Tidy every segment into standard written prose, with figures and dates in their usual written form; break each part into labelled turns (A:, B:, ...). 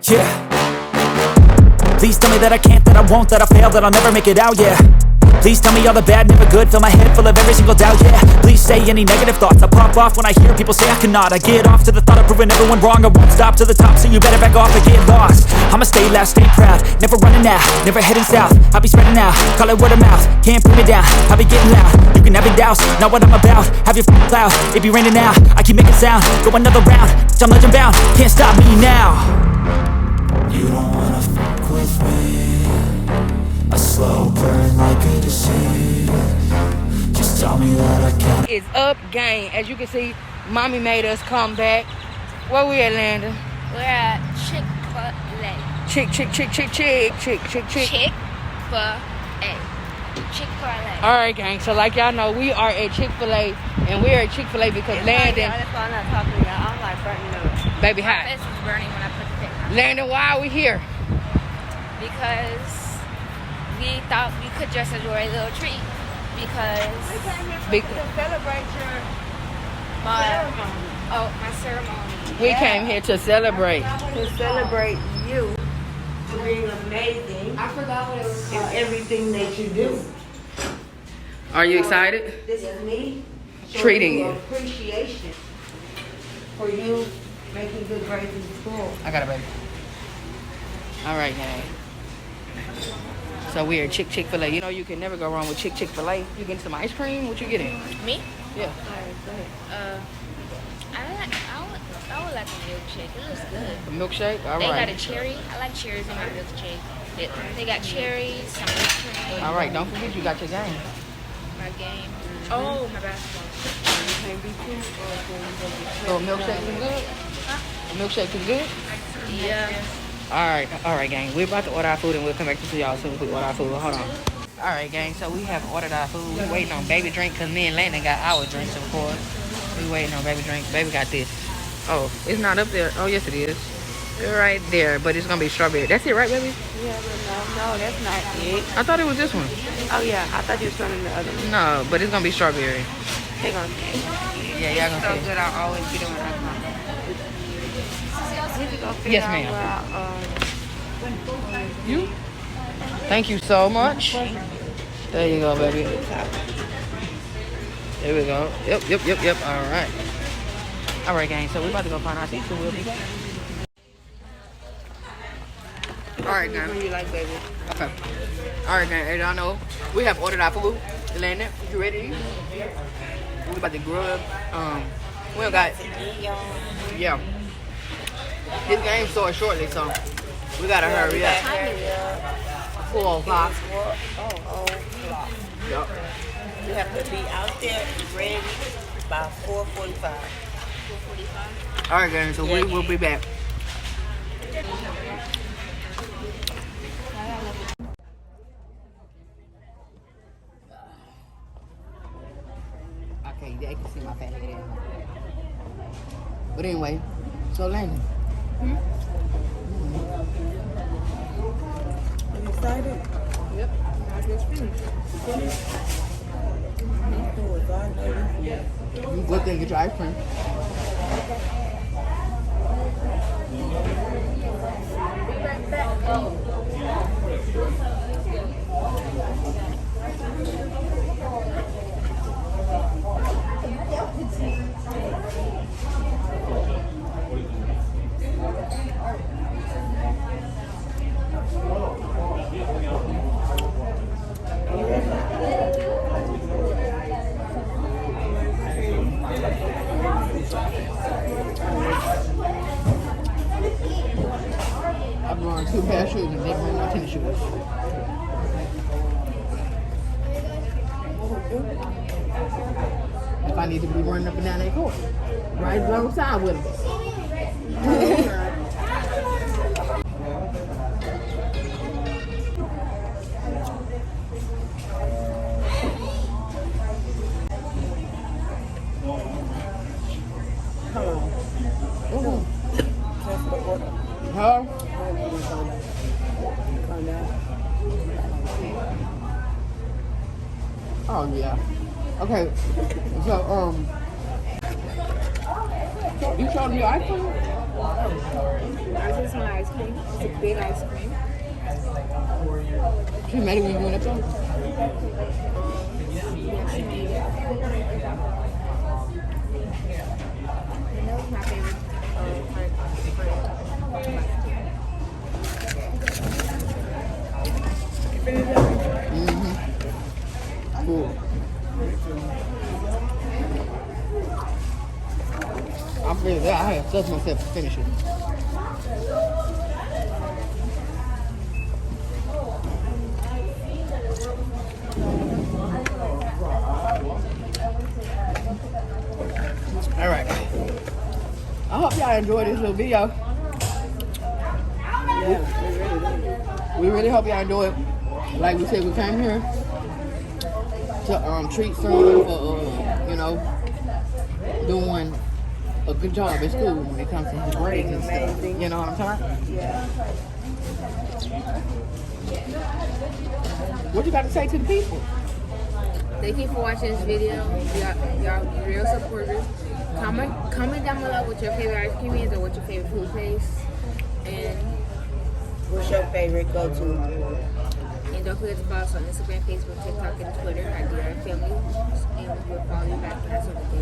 A: Yeah. Please tell me that I can't, that I won't, that I fail, that I'll never make it out, yeah. Please tell me all the bad, never good, fill my head full of every single doubt, yeah. Please say any negative thoughts, I pop off when I hear people say I cannot. I get off to the thought of proving everyone wrong, I won't stop to the top, so you better back off and get lost. I'ma stay loud, stay proud, never running out, never heading south. I'll be spreading out, call it word of mouth, can't put me down, I'll be getting loud. You can have your doubts, not what I'm about, have your f***ing cloud, it be raining now. I keep making sound, go another round, I'm legend bound, can't stop me now. You don't wanna fuck with me, a slow burn like a disease. Just tell me that I can't.
B: It's up, gang. As you can see, mommy made us come back. Where we at, Landyn?
C: We're at Chick-Fil-A.
B: Chick-Fil-A.
C: Chick-Fil-A.
B: Alright, gang. So like y'all know, we are at Chick-Fil-A. And we're at Chick-Fil-A because Landyn.
D: That's why I'm not talking to y'all. I'm like burning up.
B: Baby
C: My
B: hot.
C: face was burning when I put the pic on.
B: Landyn, why are we here?
C: Because we thought we could just enjoy a little treat. Because
D: To celebrate your ceremony.
C: my ceremony.
B: We came here to celebrate.
D: To celebrate you for being amazing
C: I forgot what it was
D: in
C: called.
D: everything that you do.
B: Are you excited?
D: This is me showing
B: Treating you.
D: appreciation for you making good grades in school.
B: I got it, baby. Alright, gang. So we're at Chick-Fil-A. You know you can never go wrong with Chick-Fil-A. You getting some ice cream? What you getting?
C: Me?
B: Yeah.
C: I would like a milkshake. It looks good.
B: A milkshake?
C: They got a
B: Alright.
C: cherry. I like cherries in my milkshake. They got cherries, some whipped cream.
B: Alright, don't forget you got your game.
C: My game. Oh, my basketball.
B: So a milkshake is good? A milkshake is good?
C: Yeah.
B: Alright, gang. We're about to order our food and we'll come back to see y'all as soon as we order our food. Hold on. Alright, gang. So we have ordered our food. We're waiting on baby drink because me and Landyn got our drinks, of course. We waiting on baby drink. Baby got this. Oh, it's not up there. Oh, yes, it is. It's right there, but it's going to be strawberry. That's it, right, baby?
D: Yeah, but no, that's not it.
B: I thought it was this one.
D: Oh yeah, I thought you was turning the other one.
B: No, but it's going to be strawberry.
D: They're gonna see it.
B: Yeah, y'all going
D: So
B: to see.
D: good, I always be doing that.
B: Yes, ma'am. You? Thank you so much. There you go, baby. There we go. Yep. All right, gang. So we're about to go find our seats, so we'll be back. All right, gang.
D: What do you like, baby?
B: Okay. All right, gang. As y'all know, we have ordered our food. Landyn, you ready? We about to grub. We don't got. Yeah. This game starts shortly, so we gotta hurry up. 4 o'clock. Yep.
E: You have to be out there ready by 4:45.
B: All right, guys. So we will be back. Okay, they can see my fat head. But anyway, so Landyn.
D: Are you excited?
B: Yep.
D: I just finished.
B: Good thing get your ice cream. I'm wearing 2 pair of shoes and they bring my tennis shoes. If I need to be running up and down that court, right alongside with them. Huh? Oh yeah. Okay. So you showed me your ice cream?
C: I just want ice cream. It's a big ice cream.
B: She made it when you went up there?
C: Yeah, she made it. And that was my favorite
B: Cool. I figured that I had just myself to finish it. All right. I hope y'all enjoyed this little video. We really hope y'all enjoyed it. Like we said, we came here to treat someone for you know, doing a good job at school when it comes to his grades and stuff. You know what I'm talking about?
D: Yeah.
B: What you got to say to the people?
C: Thank you for watching this video. Y'all real supporters. Comment down below what your favorite ice cream is or what your favorite food place. And
D: What's your favorite go-to?
C: don't forget to follow us on Instagram, Facebook, TikTok, and Twitter at DRLFamily. And we'll follow you back. That's what we're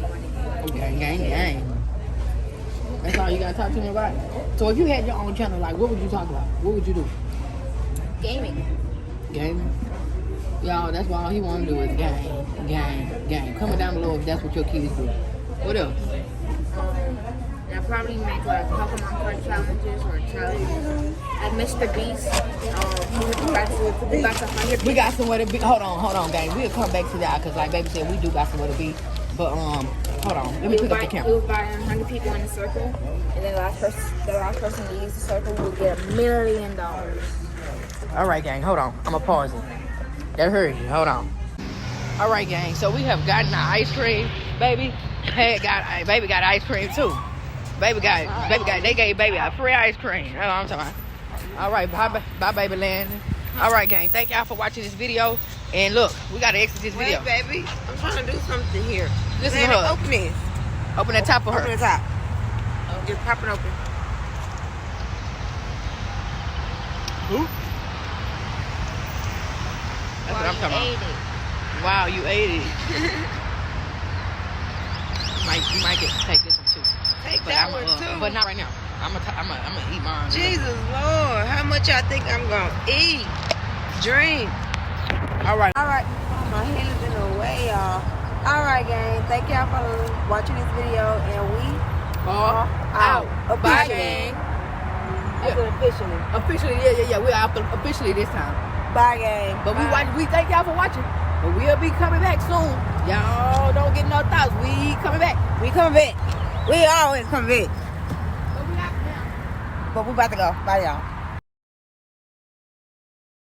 C: doing.
B: Gang. That's all you got to talk to me about? So if you had your own channel, like, what would you talk about? What would you do?
C: Gaming.
B: Gaming? Y'all, that's why all he want to do is game. Comment down below if that's what your kids do. What else?
C: And I'll probably make like Pokemon card challenges or challenges. Like Mr. Beast.
B: We got somewhere to be. Hold on, gang. We'll come back to that because, like Baby said, we do got somewhere to be. But hold on. Let me pick up the camera.
C: We'll buy 100 people in a circle, and then the last person to use the circle will get $1 million.
B: All right, gang. Hold on. I'm gonna pause it. That hurt you. Hold on. All right, gang. So we have gotten the ice cream, baby. Baby got ice cream too. Baby got. They gave baby a free ice cream. That's what I'm talking about. All right, bye, baby Landyn. All right, gang. Thank y'all for watching this video. And look, we gotta exit this video.
D: Wait, baby. I'm trying to do something here.
B: Listen to her.
D: Open this.
B: Open the top of her.
D: Open the top. Just pop it open.
B: Who? That's what I'm talking about. Wow, you ate it. you might get to take this one too.
D: Take
B: But
D: that one too.
B: But not right now. I'm gonna eat mine.
D: Jesus Lord, how much y'all think I'm gonna eat? Drink.
B: All right.
D: My hand is in the way, y'all. All right, gang. Thank y'all for watching this video, and we
B: are out.
D: Bye,
B: gang.
D: Officially.
B: Yeah. We're out officially this time.
D: Bye, gang.
B: But we thank y'all for watching. But we'll be coming back soon. Y'all don't get no thoughts. We coming back.
D: We always coming back. But we about to go. Bye, y'all.